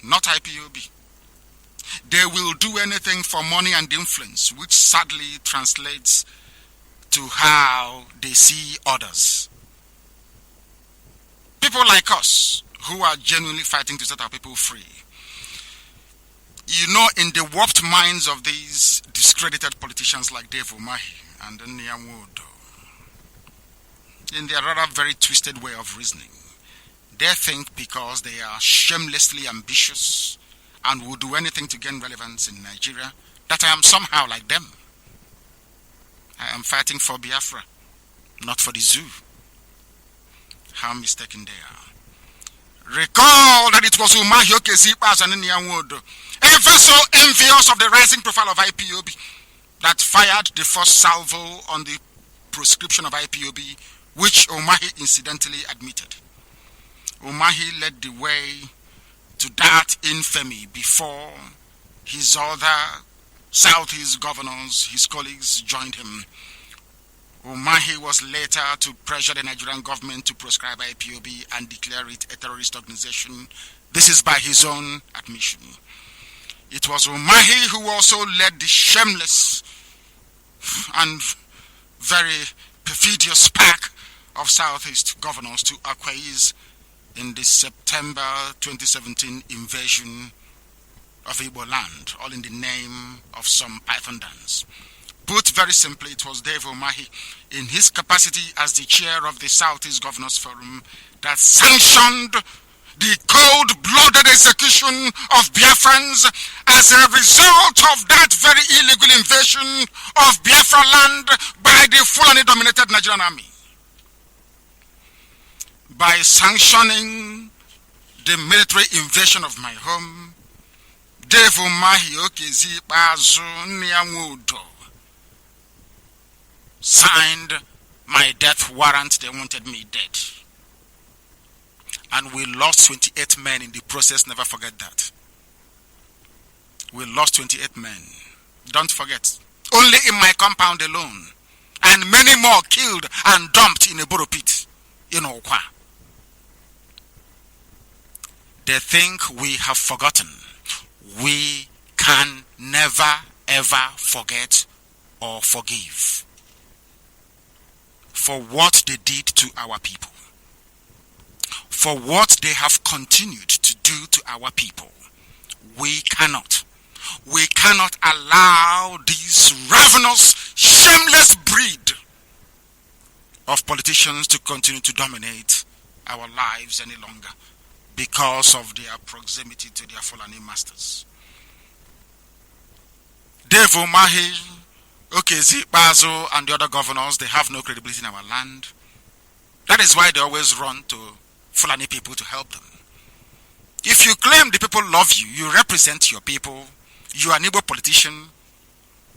not IPOB. They will do anything for money and influence, which sadly translates to how they see others. People like us, who are genuinely fighting to set our people free, you know, in the warped minds of these discredited politicians like Dave Umahi and Nnamdi, in their rather very twisted way of reasoning, they think because they are shamelessly ambitious and will do anything to gain relevance in Nigeria, that I am somehow like them. I am fighting for Biafra, not for the zoo. How mistaken they are. Recall that it was Umahi Okezipas and Nnamdi, ever so envious of the rising profile of IPOB, that fired the first salvo on the proscription of IPOB, which Umahi incidentally admitted. Umahi led the way to that infamy before his other Southeast governors, his colleagues, joined him. Umahi was later to pressure the Nigerian government to proscribe IPOB and declare it a terrorist organization. This is by his own admission. It was Umahi who also led the shameless and very perfidious pack of Southeast governors to acquiesce in the September 2017 invasion of Igbo land, all in the name of some python dance. Put very simply, it was Dave Umahi, in his capacity as the chair of the Southeast Governors Forum, that sanctioned the cold-blooded execution of Biafrans as a result of that very illegal invasion of Biafra land by the Fulani-dominated Nigerian army. By sanctioning the military invasion of my home, Dave Umahi Okezipazu Nnamdi signed my death warrant. They wanted me dead. And we lost 28 men in the process. Never forget that. We lost 28 men. Don't forget. Only in my compound alone. And many more killed and dumped in a borrow pit in Okwa. They think we have forgotten. We can never ever forget or forgive for what they did to our people, for what they have continued to do to our people. We cannot allow this ravenous, shameless breed of politicians to continue to dominate our lives any longer because of their proximity to their Fulani masters. Dave Umahi, Okezipazu, and the other governors, they have no credibility in our land. That is why they always run to Fulani people to help them. If you claim the people love you, you represent your people, you are an Igbo politician,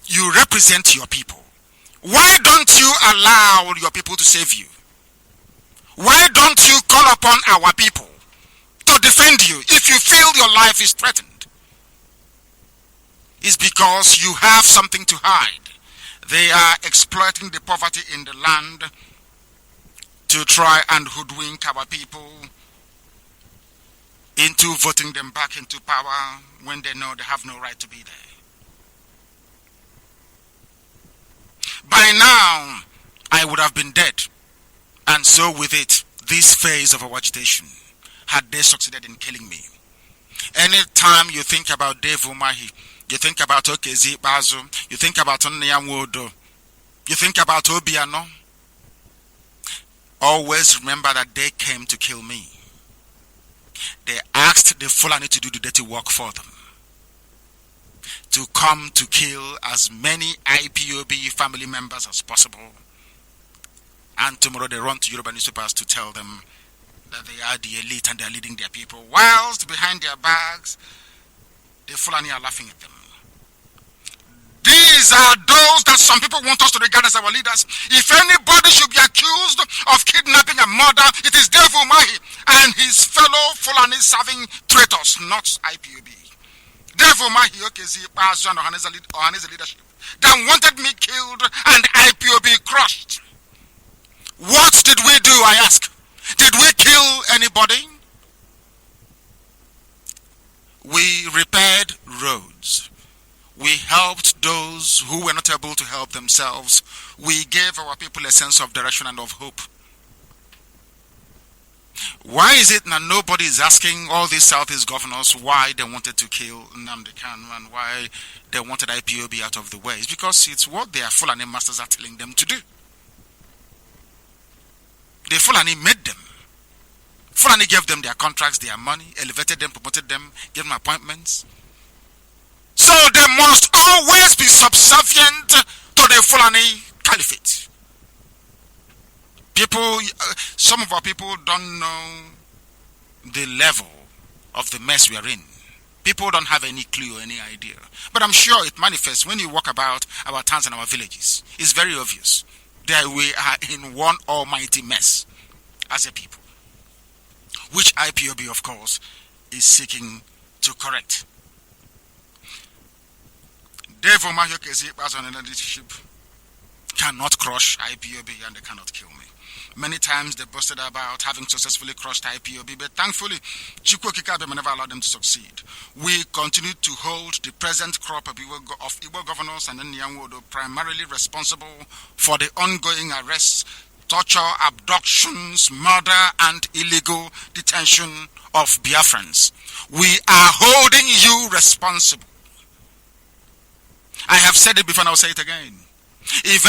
you represent your people. Why don't you allow your people to save you? Why don't you call upon our people to defend you if you feel your life is threatened? It's because you have something to hide. They are exploiting the poverty in the land to try and hoodwink our people into voting them back into power when they know they have no right to be there. By now, I would have been dead, and so with it, this phase of our agitation, had they succeeded in killing me. Anytime you think about Dave Umahi, you think about Okezipazu, you think about Nnamdi, you think about Obiano, always remember that they came to kill me. They asked the Fulani to do the dirty work for them, to come to kill as many IPOB family members as possible, and tomorrow they run to Yoruba newspapers to tell them that they are the elite and they are leading their people, whilst behind their backs, the Fulani are laughing at them. These are those that some people want us to regard as our leaders. If anybody should be accused of kidnapping and murder, it is Dave Umahi and his fellow Fulani-serving traitors, not IPOB. Dave Umahi, Okezipazu, and Ohaneze leadership that wanted me killed and IPOB crushed. What did we do, I ask? Did we kill anybody? We repaired roads. We helped those who were not able to help themselves. We gave our people a sense of direction and of hope. Why is it that nobody is asking all these Southeast governors why they wanted to kill Nnamdi Kanu and why they wanted IPOB out of the way? It's because it's what their Fulani masters are telling them to do. The Fulani made them. Fulani gave them their contracts, their money, elevated them, promoted them, gave them appointments. So they must always be subservient to the Fulani Caliphate. Some of our people don't know the level of the mess we are in. People don't have any clue or any idea. But I'm sure it manifests when you walk about our towns and our villages. It's very obvious that we are in one almighty mess as a people, which IPOB, of course, is seeking to correct. Dave Omahioke's leadership cannot crush IPOB and they cannot kill me. Many times they boasted about having successfully crushed IPOB, but thankfully, Chukwu Okike never allowed them to succeed. We continue to hold the present crop of Igbo governors and Nyanwodo primarily responsible for the ongoing arrests, torture, abductions, murder, and illegal detention of Biafrans. We are holding you responsible. I have said it before and I'll say it again. If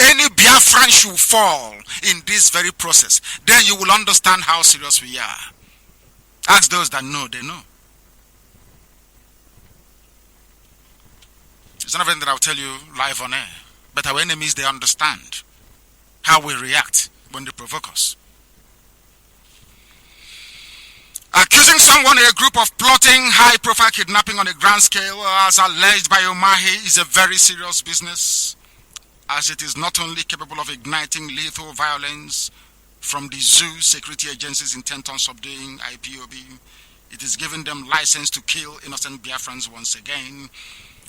any Biafran should fall in this very process, then you will understand how serious we are. Ask those that know, they know. It's not anything that I'll tell you live on air, but our enemies, they understand how we react when they provoke us. Accusing someone or a group of plotting high-profile kidnapping on a grand scale, as alleged by Umahi, is a very serious business, as it is not only capable of igniting lethal violence from the zoo security agencies intent on subduing IPOB, it is giving them license to kill innocent Biafrans once again.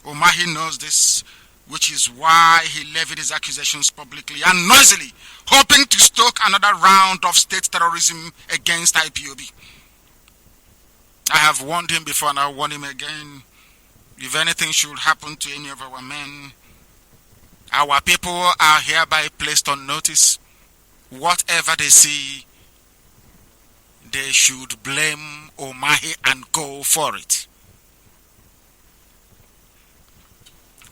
Umahi knows this, which is why he levied his accusations publicly and noisily, hoping to stoke another round of state terrorism against IPOB. I have warned him before and I'll warn him again. If anything should happen to any of our men, our people are hereby placed on notice. Whatever they see, they should blame Umahi and go for it.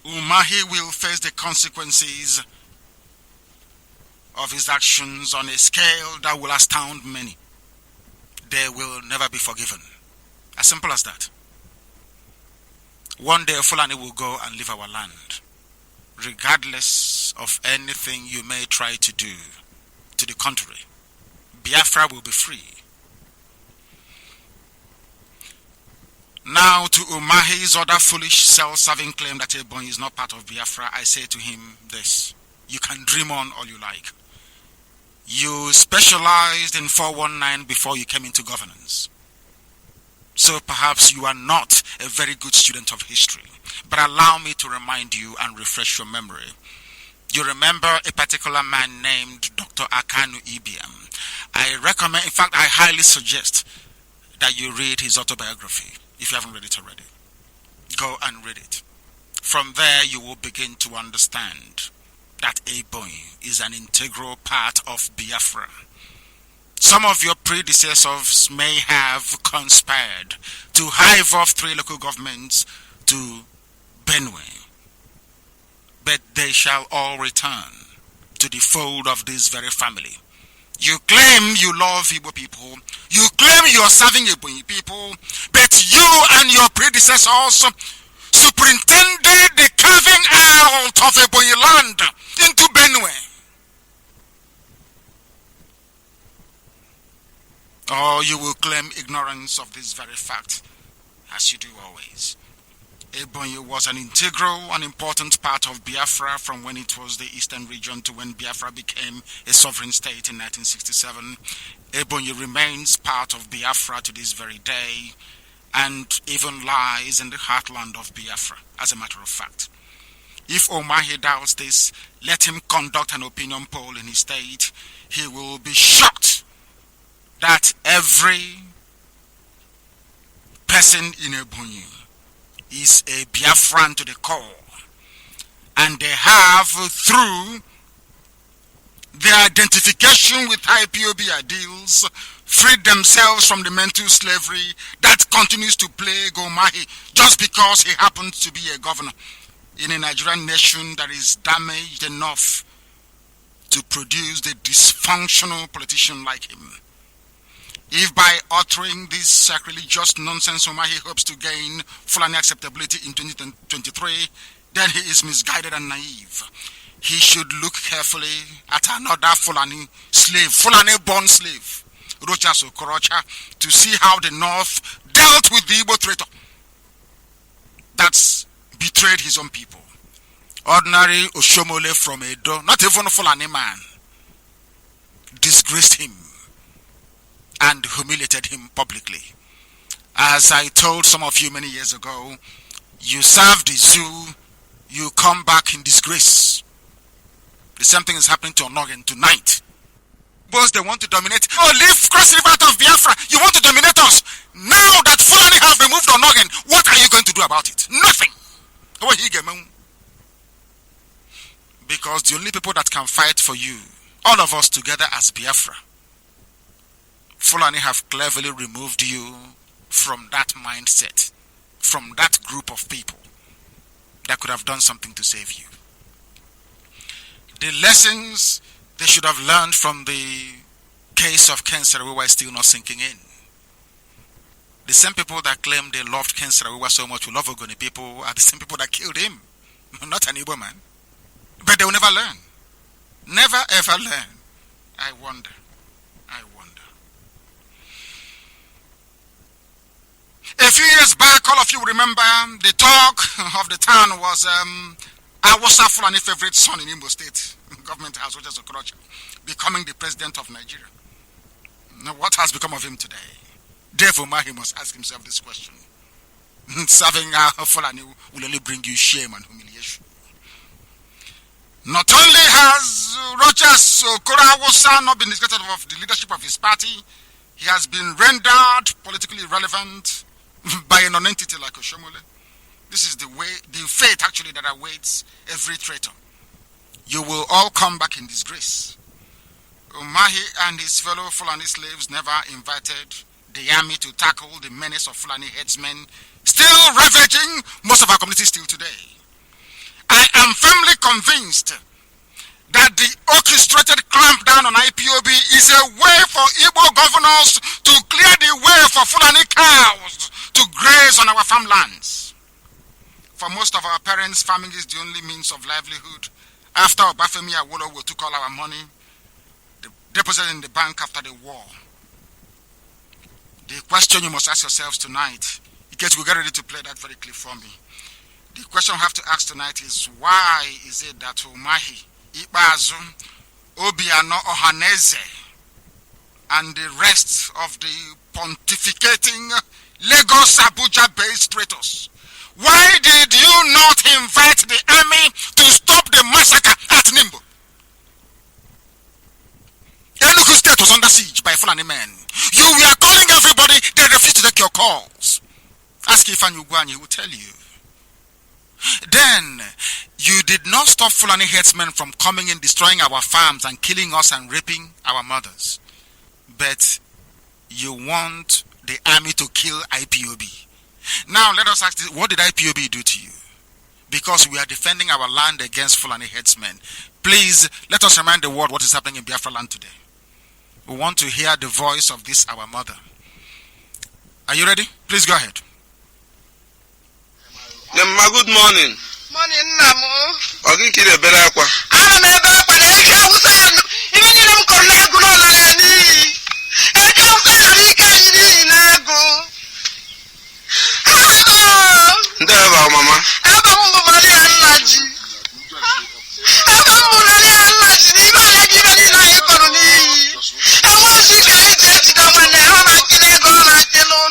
Umahi will face the consequences of his actions on a scale that will astound many. They will never be forgiven. As simple as that. One day Fulani will go and leave our land, regardless of anything you may try to do to the contrary. Biafra will be free. Now, to Umahi's other foolish self-serving claim that Ebonyi is not part of Biafra, I say to him this: you can dream on all you like. You specialized in 419 before you came into governance. So perhaps you are not a very good student of history. But allow me to remind you and refresh your memory. You remember a particular man named Dr. Akanu Ibiam. I recommend, in fact, I highly suggest that you read his autobiography if you haven't read it already. Go and read it. From there, you will begin to understand that Ebonyi is an integral part of Biafra. Some of your predecessors may have conspired to hive off 3 local governments to Benue, but they shall all return to the fold of this very family. You claim you love Igbo people, you claim you are serving Igbo people, but you and your predecessors superintended the carving out of Ebonyi land into Benue. Or you will claim ignorance of this very fact, as you do always. Ebonyi was an integral and important part of Biafra from when it was the eastern region to when Biafra became a sovereign state in 1967. Ebonyi remains part of Biafra to this very day and even lies in the heartland of Biafra, as a matter of fact. If Umahi doubts this, let him conduct an opinion poll in his state. He will be shocked that every person in Ebonyi is a Biafran to the core. And they have, through their identification with IPOB ideals, freed themselves from the mental slavery that continues to plague Umahi just because he happens to be a governor in a Nigerian nation that is damaged enough to produce the dysfunctional politician like him. If by uttering this sacrilegious nonsense Umahi hopes to gain Fulani acceptability in 2023, then he is misguided and naive. He should look carefully at another Fulani slave, Fulani-born slave, Rochas Okorocha, to see how the North dealt with the Igbo traitor that's betrayed his own people. Ordinary Oshomole from Edo, not even a Fulani man, disgraced him and humiliated him publicly. As I told some of you many years ago, you serve the zoo, you come back in disgrace. The same thing is happening to Onogen tonight. Both they want to dominate. Oh, leave Cross River out of Biafra. You want to dominate us. Now that Fulani have removed Onogen, what are you going to do about it? Nothing. Because the only people that can fight for you, all of us together as Biafra, Fulani have cleverly removed you from that mindset, from that group of people that could have done something to save you. The lessons they should have learned from the case of Ken Saro-Wiwa is still not sinking in. The same people that claim they loved Ken Saro-Wiwa so much who love Ogoni people are the same people that killed him. Not an Igbo man. But they will never learn. Never ever learn. I wonder. A few years back, all of you remember, the talk of the town was Awusa Fulani favorite son in Imo State government house, which is Okorocha, becoming the president of Nigeria. Now, what has become of him today? Dave Umahi must ask himself this question. Serving Fulani will only bring you shame and humiliation. Not only has Rogers Okoro not been discredited of the leadership of his party, he has been rendered politically irrelevant by a non-entity like Oshomole. This is the fate actually that awaits every traitor. You will all come back in disgrace. Umahi and his fellow Fulani slaves never invited the army to tackle the menace of Fulani headsmen, still ravaging most of our communities still today. I am firmly convinced that the orchestrated clampdown on IPOB is a way for Igbo governors to clear the way for Fulani cows to graze on our farmlands. For most of our parents, farming is the only means of livelihood. After Obafemi Awolowo took all our money, deposited in the bank after the war. The question you must ask yourselves tonight, in case we get ready to play that very clip for me, the question you have to ask tonight is, why is it that Umahi, Ikpeazu, Obiano Ohaneze, and the rest of the pontificating Lagos Abuja-based traitors, why did you not invite the army to stop the massacre at Nimbo? Enugu State was under siege by Fulani men. You were calling everybody, they refused to take your calls. Ask Ifeanyi Ugwuanyi, he will tell you. Then, you did not stop Fulani headsmen from coming in, destroying our farms and killing us and raping our mothers. But you want the army to kill IPOB. Now, let us ask this, what did IPOB do to you? Because we are defending our land against Fulani headsmen. Please, let us remind the world what is happening in Biafra land today. We want to hear the voice of this, our mother. Are you ready? Please go ahead. Good morning. Morning, Namo. Okay, kid, a better aqua. I'm a better one. Even you don't connect on any. I can't say I go. Hello, Mama. I'm a Maria Laji. I'm a Maria Laji. Even in my economy. I want to get it down when I'm not going to go like the Lord.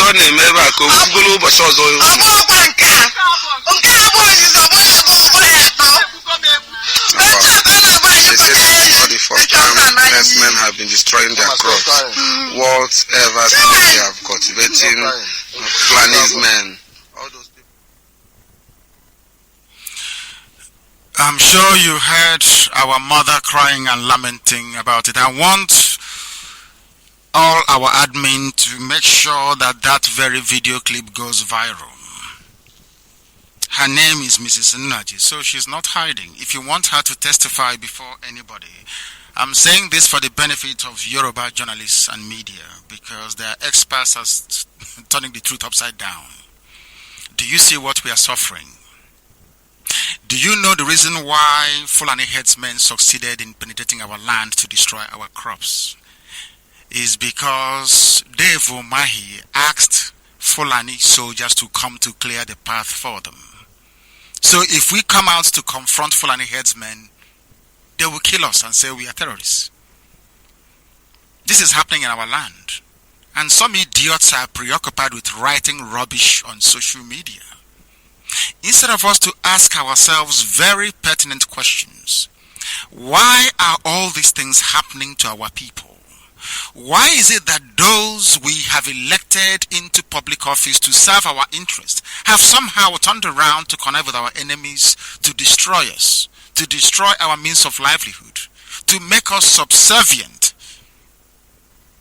ọ na-eme ebe a ka o bụrụ ụbọchị ọzọ. Ọ bụrụkwa nke a bụ ozizi ọ bụrụ abụọ ụbọchị atọ. They say this is not the first time herdsmen have been destroying their crops. Whatever they have cultivating, Fulani's men. All those people. I'm sure you heard our mother crying and lamenting about it. I want all our admin to make sure that that very video clip goes viral. Her name is Mrs. Nnaji, so she's not hiding. If you want her to testify before anybody, I'm saying this for the benefit of Yoruba journalists and media, because they are experts at turning the truth upside down. Do you see what we are suffering? Do you know the reason why Fulani headsmen succeeded in penetrating our land to destroy our crops? Is because Dave Umahi asked Fulani soldiers to come to clear the path for them. So if we come out to confront Fulani headsmen, they will kill us and say we are terrorists. This is happening in our land. And some idiots are preoccupied with writing rubbish on social media. Instead of us to ask ourselves very pertinent questions. Why are all these things happening to our people? Why is it that those we have elected into public office to serve our interest have somehow turned around to connect with our enemies to destroy us, to destroy our means of livelihood, to make us subservient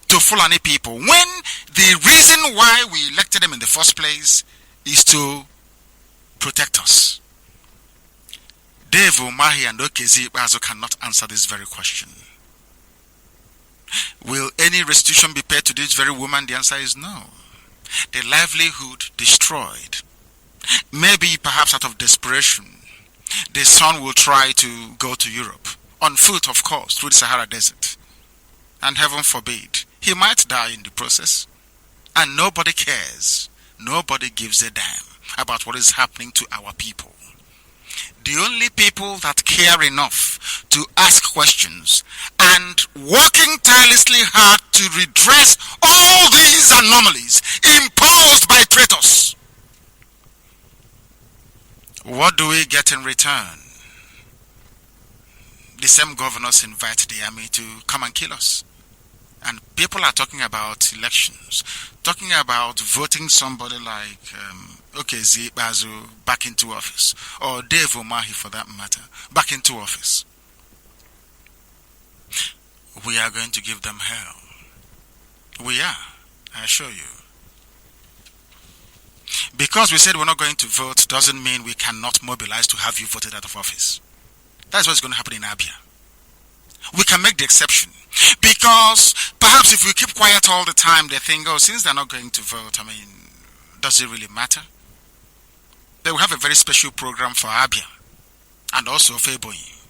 to Fulani people, when the reason why we elected them in the first place is to protect us? Dave Umahi and Okezi Ibazo cannot answer this very question. Will any restitution be paid to this very woman? The answer is no. The livelihood destroyed. Maybe perhaps out of desperation, the son will try to go to Europe, on foot of course, through the Sahara Desert. And heaven forbid, he might die in the process. And nobody cares. Nobody gives a damn about what is happening to our people. The only people that care enough to ask questions and working tirelessly hard to redress all these anomalies imposed by traitors. What do we get in return? The same governors invite the army to come and kill us. And people are talking about elections, talking about voting somebody like Okezi Bazu back into office, or Dave Umahi for that matter, back into office. We are going to give them hell. We are, I assure you. Because we said we're not going to vote doesn't mean we cannot mobilize to have you voted out of office. That's what's going to happen in Abia. We can make the exception. Because perhaps if we keep quiet all the time, they think, oh, since they're not going to vote, I mean, does it really matter? They will have a very special program for Abia and also for Ebonyi.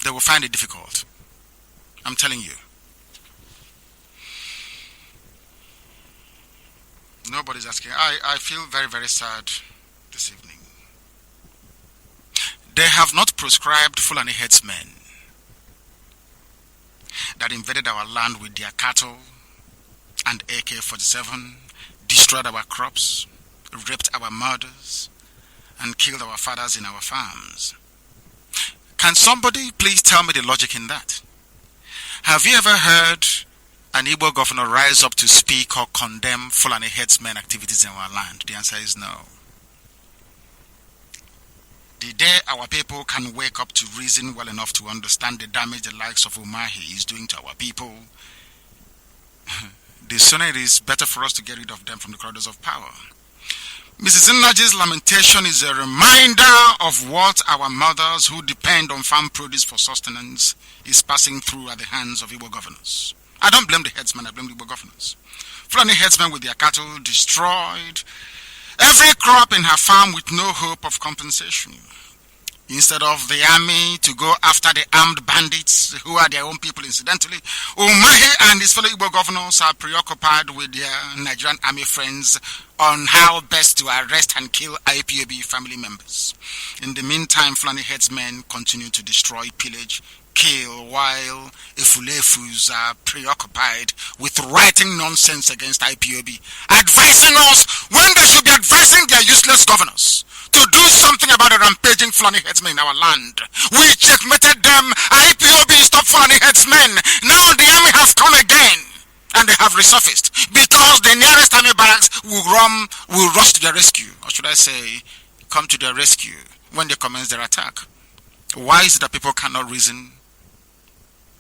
They will find it difficult. I'm telling you. Nobody's asking. I feel very, very sad this evening. They have not proscribed Fulani headsmen that invaded our land with their cattle and AK-47, destroyed our crops, raped our mothers, and killed our fathers in our farms. Can somebody please tell me the logic in that? Have you ever heard an Igbo governor rise up to speak or condemn Fulani headsmen activities in our land? The answer is no. The day our people can wake up to reason well enough to understand the damage the likes of Umahi is doing to our people, the sooner it is better for us to get rid of them from the corridors of power. Mrs. Nnaji's lamentation is a reminder of what our mothers who depend on farm produce for sustenance is passing through at the hands of Igbo governors. I don't blame the headsmen, I blame the Igbo governors. Fulani headsmen with their cattle destroyed, every crop in her farm with no hope of compensation. Instead of the army to go after the armed bandits, who are their own people incidentally, Umahi and his fellow Igbo governors are preoccupied with their Nigerian army friends on how best to arrest and kill IPOB family members. In the meantime, Fulani headsmen continue to destroy, pillage, kill while Efulefus are preoccupied with writing nonsense against IPOB, advising us when they should be advising their useless governors to do something about the rampaging Fulani headsmen in our land. We checkmated them. IPOB stopped Fulani headsmen. Now the army have come again and they have resurfaced because the nearest army barracks will rush to their rescue, or should I say, come to their rescue when they commence their attack. Why is it that people cannot reason?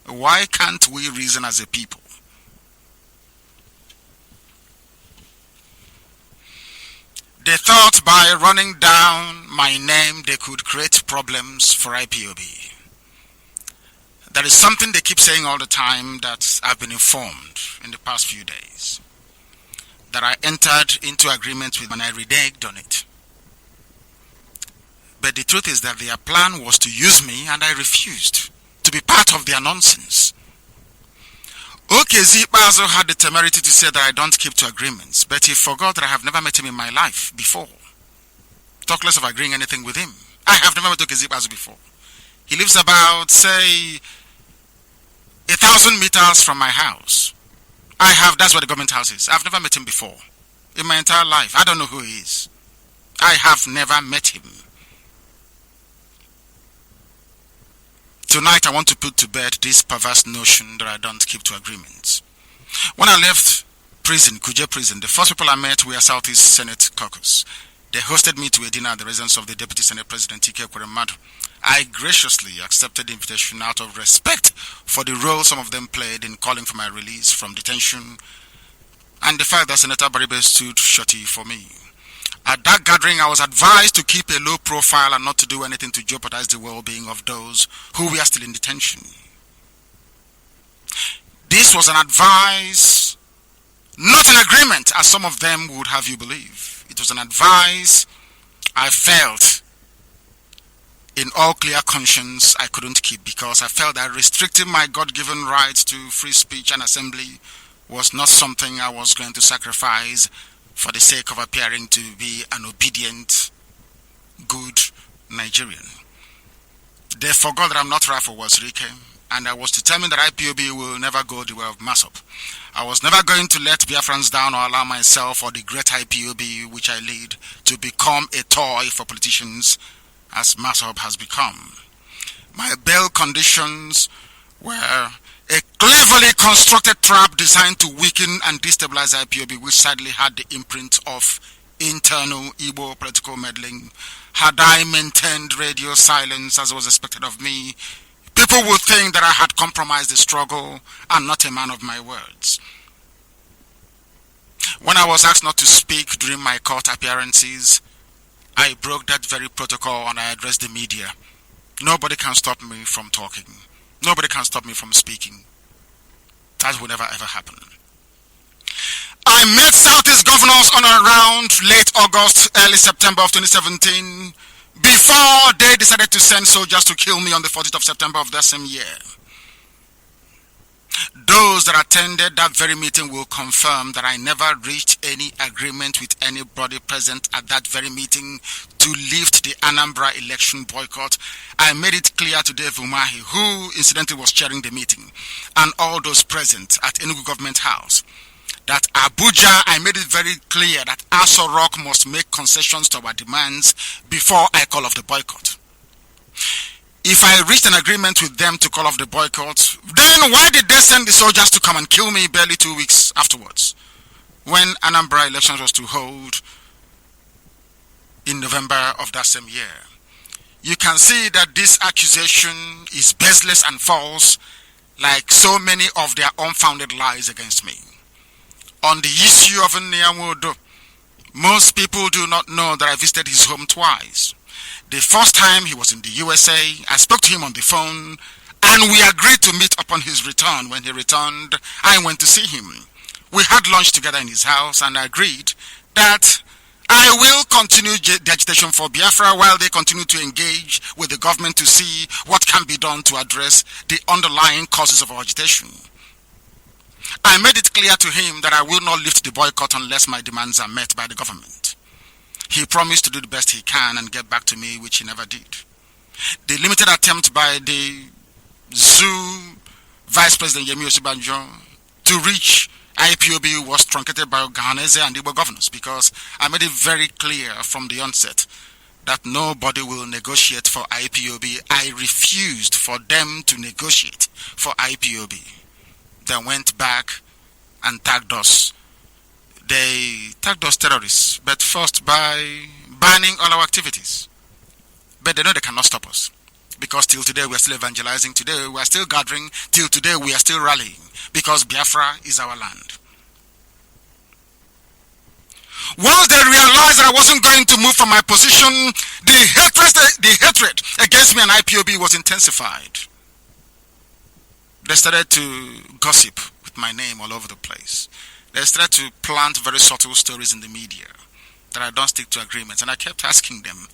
Why can't we reason as a people? They thought by running down my name they could create problems for IPOB. There is something they keep saying all the time that I've been informed in the past few days, that I entered into agreement with when I reneged on it. But the truth is that their plan was to use me, and I refused to be part of their nonsense. Chizzy also had the temerity to say that I don't keep to agreements, but he forgot that I have never met him in my life before. Talk less of agreeing anything with him. I have never met Chizzy before. He lives about, say, 1,000 meters from my house. That's where the government house is. I've never met him before. In my entire life. I don't know who he is. I have never met him. Tonight I want to put to bed this perverse notion that I don't keep to agreements. When I left prison, Kuje prison, the first people I met were Southeast Senate caucus. They hosted me to a dinner at the residence of the Deputy Senate President, Ike Kweremadu. I graciously accepted the invitation out of respect for the role some of them played in calling for my release from detention and the fact that Senator Baribe stood shorty for me. At that gathering, I was advised to keep a low profile and not to do anything to jeopardize the well-being of those who were still in detention. This was an advice, not an agreement, as some of them would have you believe. It was an advice I felt in all clear conscience I couldn't keep, because I felt that restricting my God-given rights to free speech and assembly was not something I was going to sacrifice for the sake of appearing to be an obedient, good Nigerian. They forgot that I'm not Rafo Wazirike, and I was determined that IPOB will never go the way of Masop. I was never going to let Biafrans down or allow myself or the great IPOB which I lead to become a toy for politicians as Masop has become. My bail conditions were a cleverly constructed trap designed to weaken and destabilize IPOB, which sadly had the imprint of internal Igbo political meddling. Had I maintained radio silence as was expected of me, people would think that I had compromised the struggle and not a man of my words. When I was asked not to speak during my court appearances, I broke that very protocol and I addressed the media. Nobody can stop me from talking. Nobody can stop me from speaking. That will never ever happen. I met Southeast governors on or around late August, early September of 2017, before they decided to send soldiers to kill me on the 14th of September of that same year. Those that attended that very meeting will confirm that I never reached any agreement with anybody present at that very meeting to lift the Anambra election boycott. I made it clear to Dave Umahi, who incidentally was chairing the meeting, and all those present at Enugu Government House, that Abuja, I made it very clear that Aso Rock must make concessions to our demands before I call off the boycott. If I reached an agreement with them to call off the boycott, then why did they send the soldiers to come and kill me barely 2 weeks afterwards, when Anambra elections was to hold in November of that same year? You can see that this accusation is baseless and false, like so many of their unfounded lies against me. On the issue of Nyamodo, most people do not know that I visited his home twice. The first time he was in the USA, I spoke to him on the phone, and we agreed to meet upon his return. When he returned, I went to see him. We had lunch together in his house and agreed that I will continue the agitation for Biafra while they continue to engage with the government to see what can be done to address the underlying causes of our agitation. I made it clear to him that I will not lift the boycott unless my demands are met by the government. He promised to do the best he can and get back to me, which he never did. The limited attempt by the Zoo Vice President Yemi Osibanjo to reach IPOB was truncated by Oganese and Igbo governors, because I made it very clear from the onset that nobody will negotiate for IPOB. I refused for them to negotiate for IPOB. They went back and tagged us. They tagged us terrorists, but first by banning all our activities. But they know they cannot stop us, because till today we are still evangelizing, today we are still gathering, till today we are still rallying, because Biafra is our land. Once they realized that I wasn't going to move from my position, the hatred against me and IPOB was intensified. They started to gossip with my name all over the place. They started to plant very subtle stories in the media that I don't stick to agreements. And I kept asking them,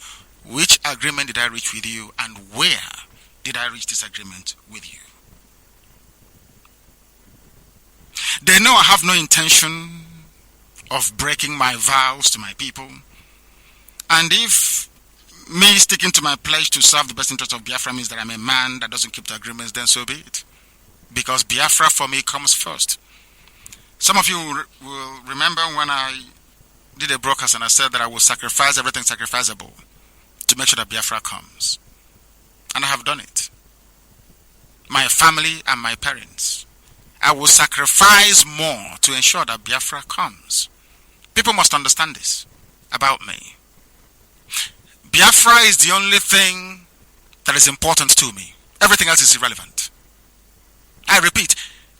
which agreement did I reach with you, and where did I reach this agreement with you? They know I have no intention of breaking my vows to my people. And if me sticking to my pledge to serve the best interest of Biafra means that I'm a man that doesn't keep the agreements, then so be it. Because Biafra for me comes first. Some of you will remember when I did a broadcast and I said that I will sacrifice everything sacrificable to make sure that Biafra comes. And I have done it. My family and my parents. I will sacrifice more to ensure that Biafra comes. People must understand this about me. Biafra is the only thing that is important to me. Everything else is irrelevant. I repeat,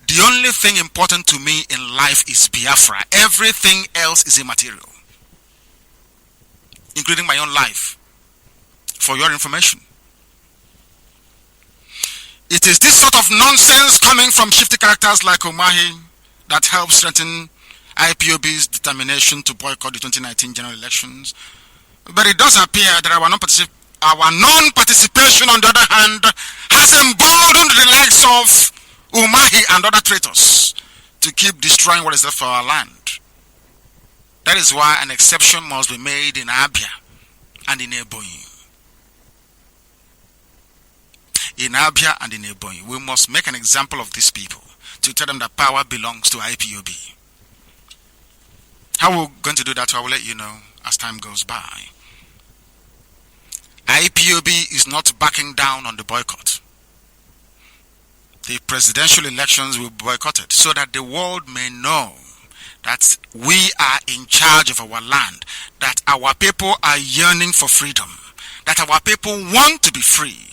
the only thing important to me in life is Biafra. Everything else is immaterial, including my own life, for your information. It is this sort of nonsense coming from shifty characters like Umahi that helps strengthen IPOB's determination to boycott the 2019 general elections. But it does appear that our non-participation, on the other hand, has emboldened the likes of Umahi and other traitors to keep destroying what is left for our land. That is why an exception must be made in Abia and in Ebonyi. In Abia and in Ebonyi, we must make an example of these people to tell them that power belongs to IPOB. How we're going to do that, I will let you know as time goes by. IPOB is not backing down on the boycott. The presidential elections will be boycotted so that the world may know that we are in charge of our land, that our people are yearning for freedom, that our people want to be free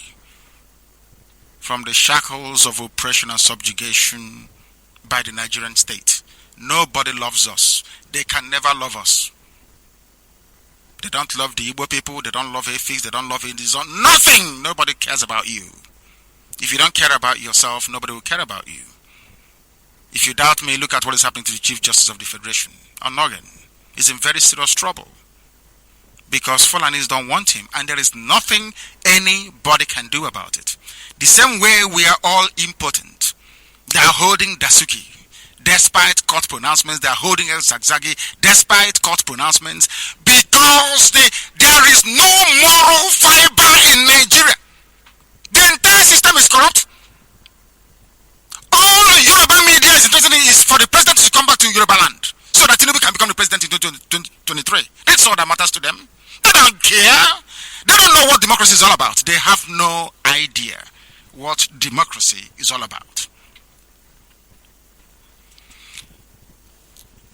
from the shackles of oppression and subjugation by the Nigerian state. Nobody loves us. They can never love us. They don't love the Igbo people. They don't love Efik. They don't love Indizon. Nothing. Nobody cares about you. If you don't care about yourself, nobody will care about you. If you doubt me, look at what is happening to the Chief Justice of the Federation. Onogan is in very serious trouble because Fulanis don't want him, and there is nothing anybody can do about it. The same way we are all impotent. They are holding Dasuki. Despite court pronouncements, they are holding El Zagzagi despite court pronouncements, because there is no moral fiber in Nigeria. The entire system is corrupt. All Yoruba media is interested in is for the president to come back to Yoruba land so that Tinubu can become the president in 2023. That's all that matters to them. They don't care. They don't know what democracy is all about. They have no idea what democracy is all about.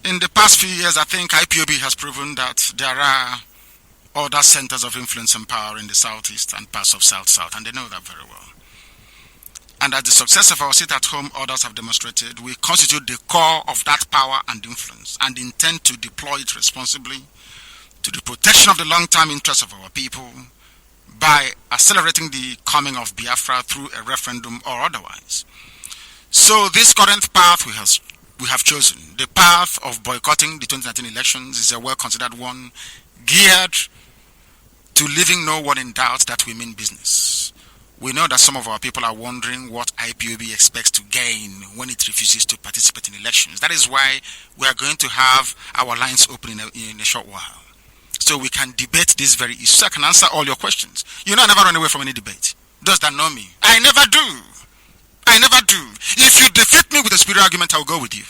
In the past few years, I think IPOB has proven that there are other centers of influence and power in the southeast and parts of south-south, and they know that very well. And as the success of our sit-at-home orders have demonstrated, we constitute the core of that power and influence and intend to deploy it responsibly to the protection of the long-term interests of our people by accelerating the coming of Biafra through a referendum or otherwise. So this current path we have chosen, the path of boycotting the 2019 elections, is a well-considered one, geared to leaving no one in doubt that we mean business. We know that some of our people are wondering what IPOB expects to gain when it refuses to participate in elections. That is why we are going to have our lines open in a short while, so we can debate this very issue. So I can answer all your questions. You know, I never run away from any debate. Those that know me, I never do. I never do. If you defeat me with a spirit argument, I'll go with you.